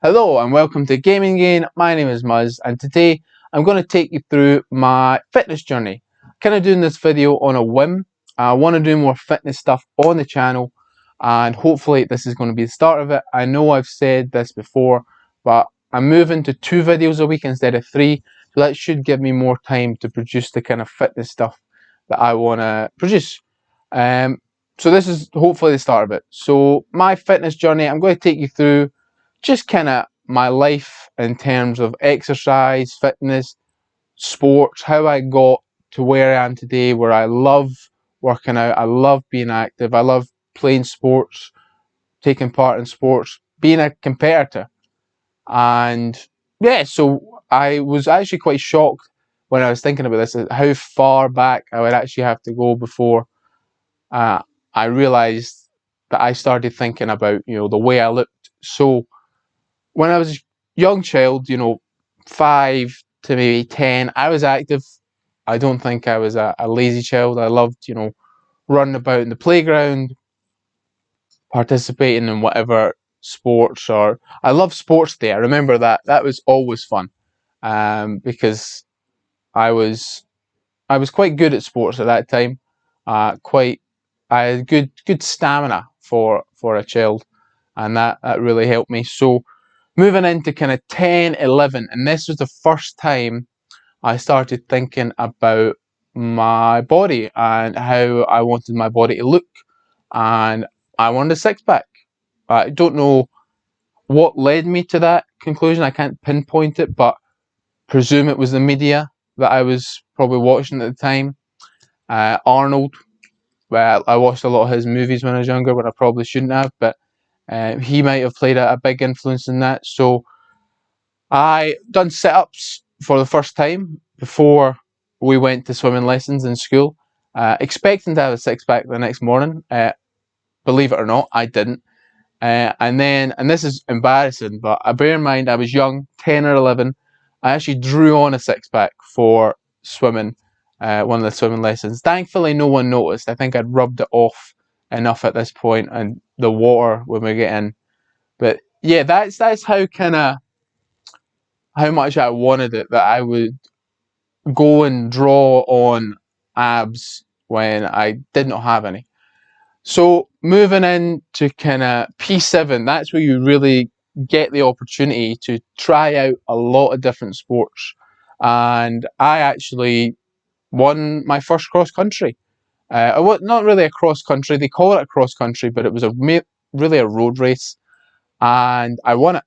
Hello and welcome to Gaming Gain. My name is Muzz and today I'm going to take you through my fitness journey. Kind of doing this video on a whim. I want to do more fitness stuff on the channel and hopefully this is going to be the start of it. I know I've said this before, but I'm moving to 2 videos a week instead of 3, so that should give me more time to produce the kind of fitness stuff that I want to produce. So this is hopefully the start of it. So my fitness journey, I'm going to take you through just kind of my life in terms of exercise, fitness, sports, how I got to where I am today, where I love working out, I love being active, I love playing sports, taking part in sports, being a competitor. And yeah, so I was actually quite shocked when I was thinking about this, at how far back I would actually have to go before I realised that I started thinking about, the way I looked. So when I was a young child, 5 to maybe 10, I was active. I don't think I was a lazy child. I loved, running about in the playground, participating in whatever sports, or I love sports day. I remember that. That was always fun, because I was I was quite good at sports at that time. I had good stamina for a child, and that really helped me. So moving into kind of 10, 11, and this was the first time I started thinking about my body and how I wanted my body to look, and I wanted a six pack. I don't know what led me to that conclusion. I can't pinpoint it, but presume it was the media that I was probably watching at the time. Arnold. Well, I watched a lot of his movies when I was younger, when I probably shouldn't have, but he might have played a big influence in that. So I done sit-ups for the first time before we went to swimming lessons in school, expecting to have a six-pack the next morning. Believe it or not, I didn't. And this is embarrassing, but I bear in mind I was young, 10 or 11. I actually drew on a six-pack for swimming, one of the swimming lessons. Thankfully, no one noticed. I think I'd rubbed it off enough at this point, and the water when we get in. But yeah, that's how much I wanted it, that I would go and draw on abs when I did not have any. So moving into kind of P7, that's where you really get the opportunity to try out a lot of different sports. And I actually won my first cross country. Not really a cross country, they call it a cross country, but it was really a road race, and I won it.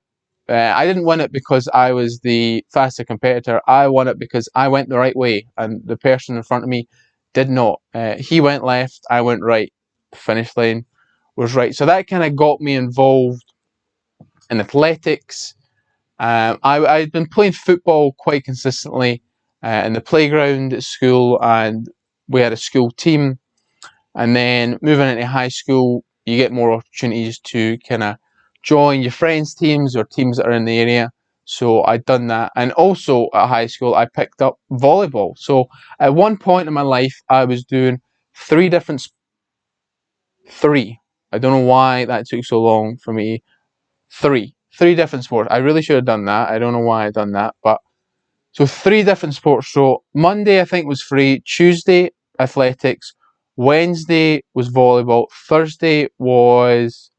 I didn't win it because I was the faster competitor. I won it because I went the right way, and the person in front of me did not. He went left, I went right. The finish line was right. So that kind of got me involved in athletics. I'd been playing football quite consistently in the playground at school, and we had a school team. And then moving into high school, you get more opportunities to kind of join your friends' teams or teams that are in the area. So I'd done that. And also at high school, I picked up volleyball. So at one point in my life, I was doing three different, three. I don't know why that took so long for me. Three different sports. I really should have done that. I don't know why I done that, but so 3 different sports. So Monday I think was free, Tuesday athletics, Wednesday was volleyball, Thursday was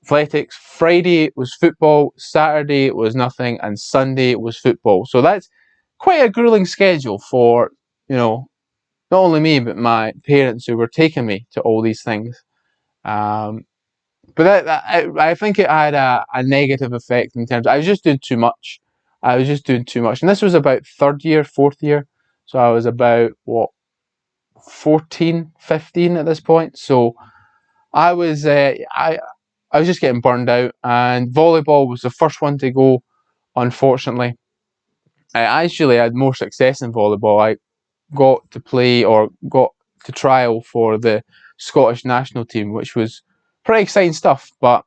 athletics, Friday was football, Saturday was nothing, and Sunday was football. So that's quite a grueling schedule for, not only me, but my parents who were taking me to all these things. But I think it had a negative effect in terms of, I was just doing too much. I was just doing too much. And this was about third year, fourth year. So I was about, 14, 15 at this point. So I was I was just getting burned out, and volleyball was the first one to go, unfortunately. I actually had more success in volleyball. I got to play, or got to trial for the Scottish national team, which was pretty exciting stuff, but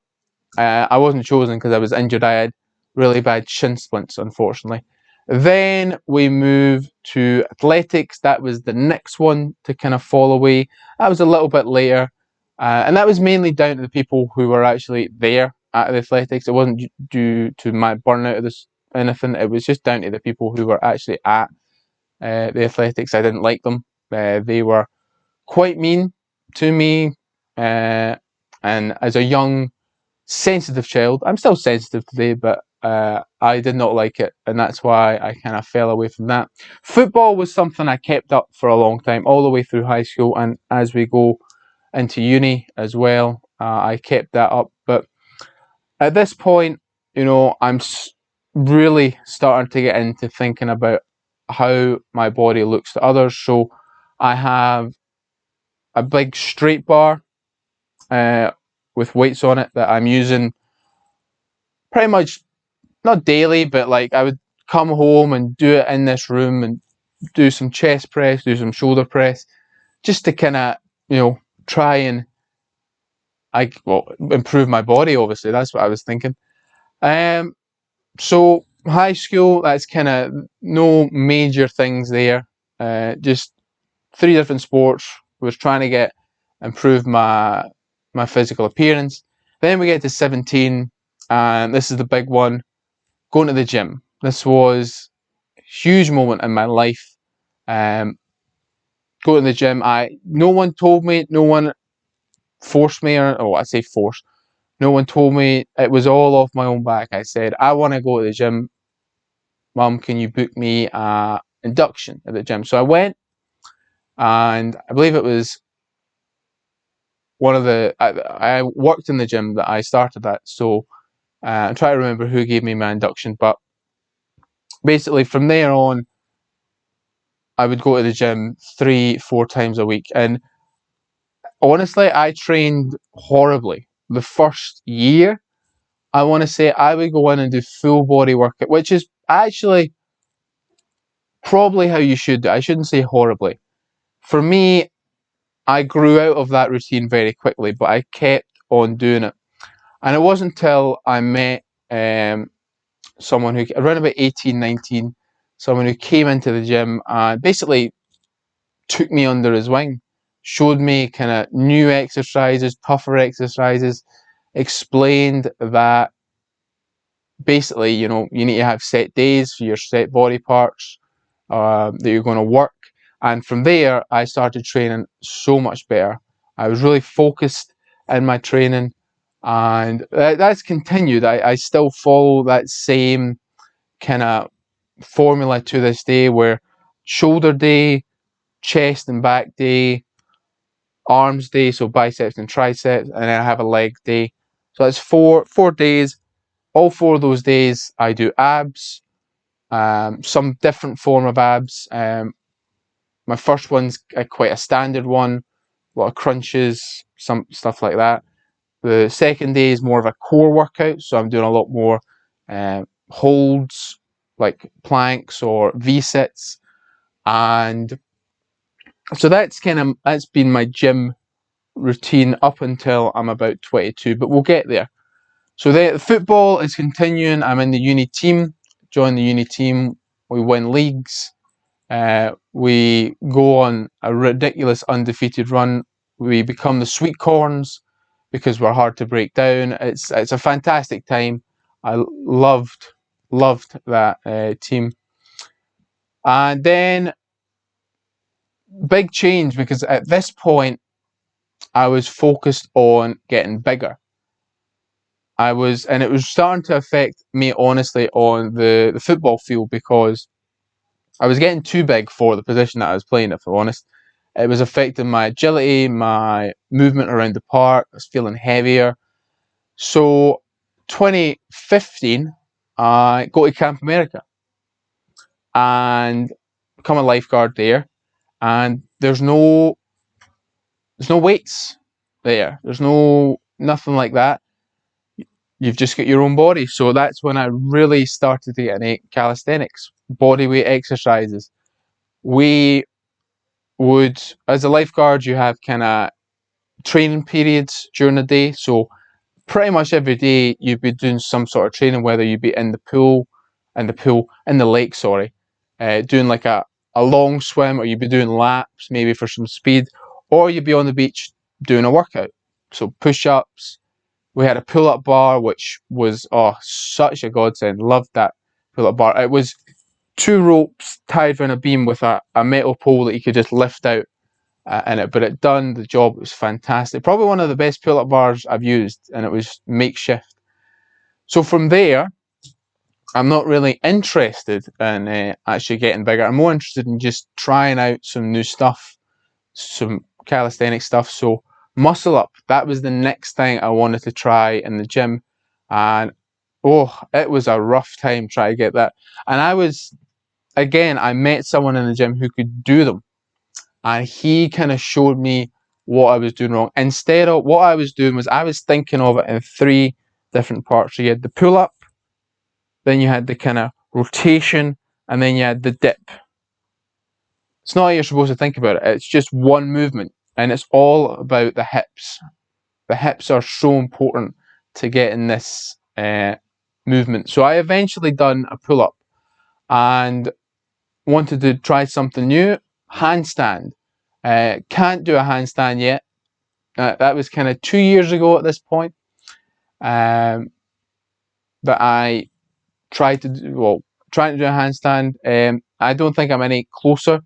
I wasn't chosen because I was injured. I had really bad shin splints, unfortunately. Then we moved to athletics. That was the next one to kind of fall away. That was a little bit later. And that was mainly down to the people who were actually there. at the athletics. It wasn't due to my burnout or this anything. It was just down to the people who were actually at the athletics. I didn't like them. They were quite mean to me, and as a young, sensitive child, I'm still sensitive today, but I did not like it, and that's why I kind of fell away from that. Football was something I kept up for a long time, all the way through high school, and as we go into uni as well, I kept that up. But at this point, you know, I'm really starting to get into thinking about how my body looks to others. So I have a big straight bar with weights on it that I'm using pretty much not daily, but like I would come home and do it in this room and do some chest press, do some shoulder press, just to kind of, you know, try and improve my body. Obviously, that's what I was thinking. So high school, that's kind of no major things there. Just 3 different sports. Was trying to improve my physical appearance. Then we get to 17, and this is the big one: going to the gym. This was a huge moment in my life. Going to the gym. No one told me. No one forced me, or I say forced. No one told me. It was all off my own back. I said, I want to go to the gym. Mum, can you book me a induction at the gym? So I went, and I believe it was one of the. I worked in the gym that I started at. So I'm trying to remember who gave me my induction, but basically from there on, I would go to the gym 3-4 times a week, and honestly, I trained horribly. The first year, I want to say I would go in and do full body workout, which is actually probably how you should do. I shouldn't say horribly. For me, I grew out of that routine very quickly, but I kept on doing it. And it wasn't until I met someone who, around about 18, 19, someone who came into the gym and basically took me under his wing, showed me kind of new exercises, tougher exercises, explained that basically, you know, you need to have set days for your set body parts that you're going to work. And from there, I started training so much better. I was really focused in my training, and that's continued. I still follow that same kind of formula to this day, where shoulder day, chest and back day, arms day, so biceps and triceps, and then I have a leg day. So that's four days. All 4 of those days, I do abs, some different form of abs. My first one's quite a standard one, a lot of crunches, some stuff like that. The second day is more of a core workout, so I'm doing a lot more holds, like planks or V-sits, and so that's been my gym routine up until I'm about 22, but we'll get there. So the football is continuing. I'm in the uni team, join the uni team, we win leagues, we go on a ridiculous undefeated run, we become the sweet corns because we're hard to break down. It's a fantastic time. I loved that team. And then big change, because at this point I was focused on getting bigger. And it was starting to affect me honestly on the football field, because I was getting too big for the position that I was playing, if I'm honest. It was affecting my agility, my movement around the park. I was feeling heavier. So 2015, I go to Camp America and become a lifeguard there. And there's no weights there. There's nothing like that. You've just got your own body. So that's when I really started to get into calisthenics, body weight exercises. We would, as a lifeguard, you have kind of training periods during the day. So pretty much every day you'd be doing some sort of training, whether you'd be in the lake, sorry, doing like a long swim, or you'd be doing laps, maybe for some speed, or you'd be on the beach doing a workout. So push-ups, We had a pull-up bar, which was such a godsend. Loved that pull-up bar. It was 2 ropes tied around a beam with a metal pole that you could just lift out in it. But it done the job. It was fantastic. Probably one of the best pull-up bars I've used, and it was makeshift. So from there, I'm not really interested in actually getting bigger. I'm more interested in just trying out some new stuff, some calisthenic stuff. So muscle up, that was the next thing I wanted to try in the gym. And it was a rough time trying to get that. And I met someone in the gym who could do them. And he kind of showed me what I was doing wrong. Instead of what I was doing was I was thinking of it in 3 different parts. So you had the pull up, then you had the kind of rotation, and then you had the dip. It's not how you're supposed to think about it. It's just one movement, and it's all about the hips. The hips are so important to getting this movement. So I eventually done a pull-up and wanted to try something new. Handstand. Can't do a handstand yet. That was kind of 2 years ago at this point. That I trying to do a handstand. I don't think I'm any closer.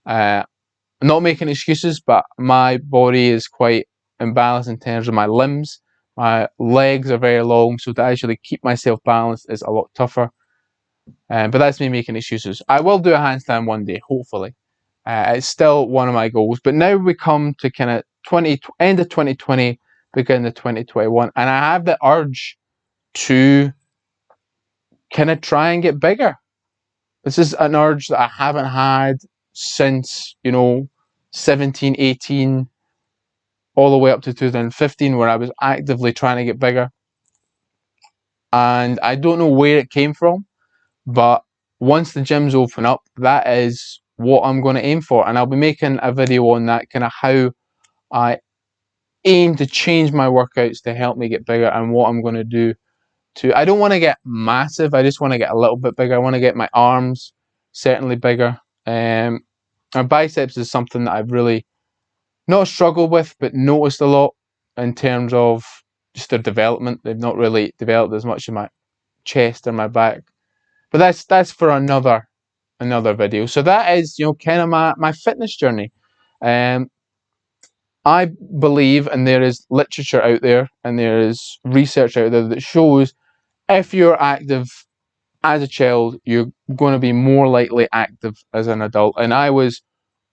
Not making excuses, but my body is quite imbalanced in terms of my limbs. My legs are very long, so to actually keep myself balanced is a lot tougher. But that's me making excuses. I will do a handstand one day, hopefully. It's still one of my goals. But now we come to kind of end of 2020, beginning of 2021, and I have the urge to kind of try and get bigger. This is an urge that I haven't had since, 17, 18, all the way up to 2015, where I was actively trying to get bigger. And I don't know where it came from, but once the gyms open up, that is what I'm going to aim for. And I'll be making a video on that, kind of how I aim to change my workouts to help me get bigger, and what I'm going to do I don't want to get massive, I just want to get a little bit bigger. I want to get my arms certainly bigger. My biceps is something that I've really not struggled with, but noticed a lot in terms of just their development. They've not really developed as much in my chest or my back. But that's for another video. So that is, kind of my fitness journey. I believe, and there is literature out there, and there is research out there that shows if you're active as a child, you're going to be more likely active as an adult. And I was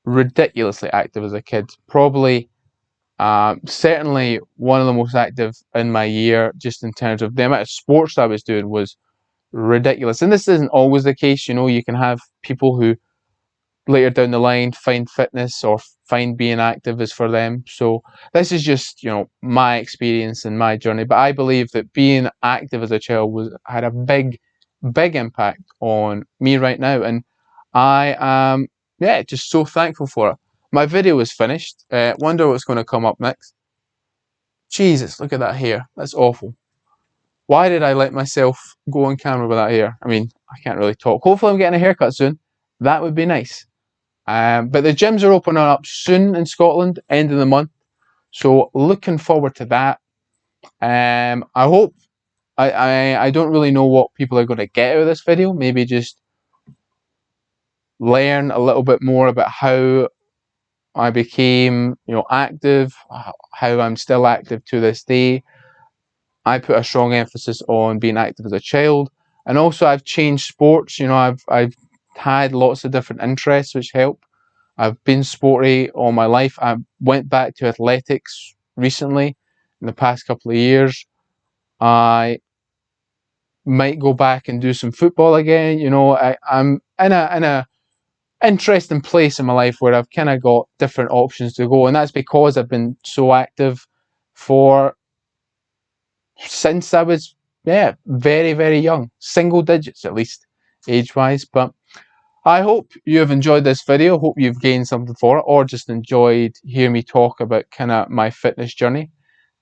ridiculously active as a kid. Probably, certainly one of the most active in my year, just in terms of the amount of sports I was doing was ridiculous. And this isn't always the case. You can have people who later down the line find fitness or find being active is for them. So this is just my experience and my journey. But I believe that being active as a child had a big impact on me right now, and I am just so thankful for it. My video is finished. Wonder what's going to come up next. Jesus, look at that hair. That's awful. Why did I let myself go on camera with that hair? I mean, I can't really talk. Hopefully I'm getting a haircut soon. That would be nice. But the gyms are opening up soon in Scotland, end of the month. So looking forward to that. I hope, I don't really know what people are going to get out of this video. Maybe just learn a little bit more about how I became, active, how I'm still active to this day. I put a strong emphasis on being active as a child, and also I've changed sports. I've had lots of different interests which help. I've been sporty all my life. I went back to athletics recently in the past couple of years. I might go back and do some football again. I'm in a interesting place in my life where I've kind of got different options to go, and that's because I've been so active since I was very, very young, single digits at least age-wise. But I hope you have enjoyed this video. Hope you've gained something for it, or just enjoyed hearing me talk about kind of my fitness journey.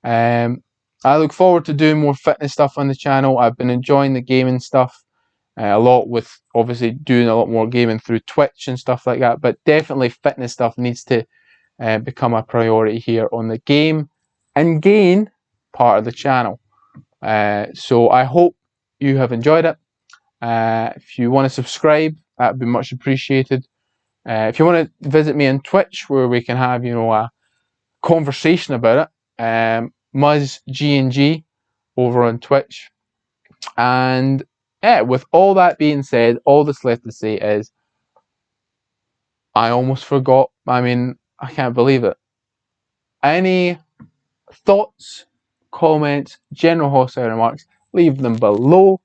I look forward to doing more fitness stuff on the channel. I've been enjoying the gaming stuff a lot, with obviously doing a lot more gaming through Twitch and stuff like that. But definitely fitness stuff needs to become a priority here on the Game and Gain part of the channel. So I hope you have enjoyed it. If you want to subscribe, that would be much appreciated. If you want to visit me on Twitch, where we can have, you know, a conversation about it, Muzz G&G over on Twitch. And yeah, with all that being said, all that's left to say is I almost forgot. I mean, I can't believe it. Any thoughts, comments, general hostile remarks, leave them below.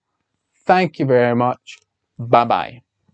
Thank you very much. Bye bye.